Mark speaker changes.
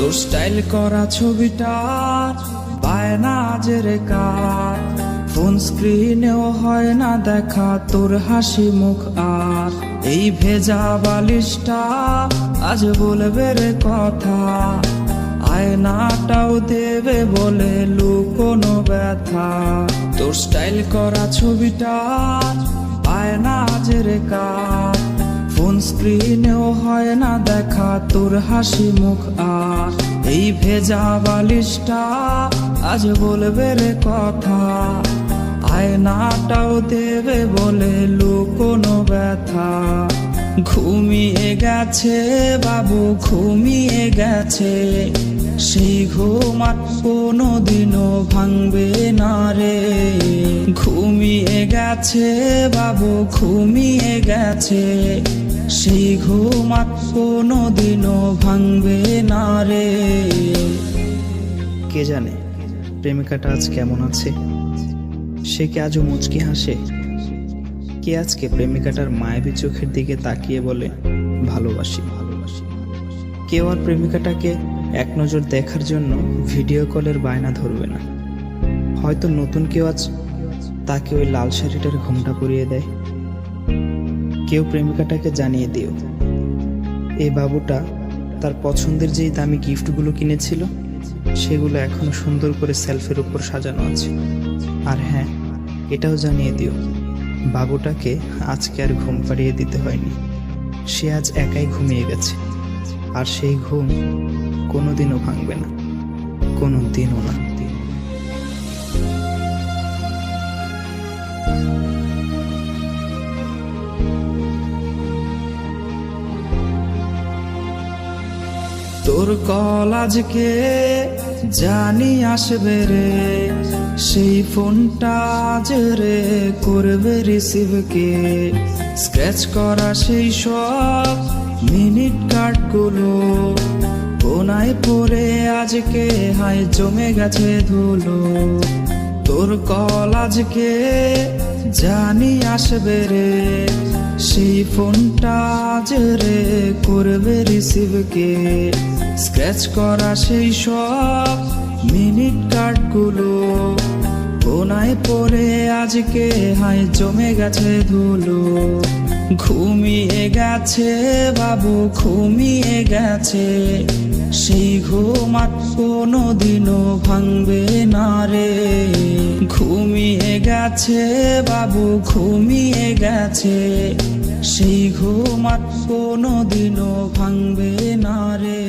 Speaker 1: তোর স্টাইল করা ছবিটার বায়না আজের কার, ফোন স্ক্রিনেও হয় না দেখা তোর হাসি মুখ। আর এই ভেজা বালিশটা আজ বলবে রে কথা, আয়নাটাও দেবে বলে লুকোনো ব্যথা। তোর স্টাইল করা ছবিটার বায়না আজের কার, ফোন স্ক্রিনেও হয় না দেখা তোর হাসি মুখ। আর এই ভেজা বালিশটা আজ বলবে রে কথা, আয়নাটাও দেবে বলে লুকোনো ব্যথা। ঘুমিয়ে গেছে বাবু ঘুমিয়ে গেছে, সেই ঘুম আর কোনোদিনও ভাঙবে না রে। ঘুমিয়ে গেছে বাবু ঘুমিয়ে গেছে, সেই ঘুম আর কোনোদিনও ভাঙবে না রে।
Speaker 2: কে জানে প্রেমিকাটা আজ কেমন আছে, সে কি আজও মুচকি হাসে? কে আজকে প্রেমিকাটার মায়াবী চোখের দিকে তাকিয়ে বলে ভালোবাসি ভালোবাসি? কেউ আর প্রেমিকাটাকে এক নজর দেখার জন্য ভিডিও কলের বায়না ধরবে না। হয়তো নতুন কেউ আজ তাকে ওই লাল শাড়িটার ঘোমটা পরিয়ে দেয়। কেউ প্রেমিকাটাকে জানিয়ে দিও এই বাবুটা তার পছন্দের যেই দামি গিফটগুলো কিনেছিল সেগুলো এখনো সুন্দর করে সেলফের উপর সাজানো আছে। আর হ্যাঁ, এটাও জানিয়ে দিও বাবুটাকে আজকে আর ঘুম পাড়িয়ে দিতে হয়নি, সে আজ একাই ঘুমিয়ে গেছে। আর সেই ঘুম কোনোদিনও ভাঙবে না, কোনোদিনও না।
Speaker 1: তোর কল আজকে জানি আসবে রে, সেই ফোনটা আজ রে করবে রিসিভ কে। স্ক্র্যাচ করা সেই সব মিনিট কার্ডগুলো কোনায় পড়ে আজকে হায় জমে গেছে ধুলো। তোর কল আজকে জানি আসবে রে, সেই ফোনটা আজ রে করবে রিসিভ কে। স্ক্র্যাচ করা সেই সব মিনিট কার্ডগুলো কোনায় পড়ে আজকে হায় জমে গেছে ধুলো। ঘুমিয়ে গেছে বাবু ঘুমিয়ে গেছে, সেই ঘুম আর কোনোদিনও ভাঙবে না রে। ঘুমিয়ে গেছে বাবু ঘুমিয়ে গেছে, সেই ঘুম আর কোনোদিনও ভাঙবে না রে।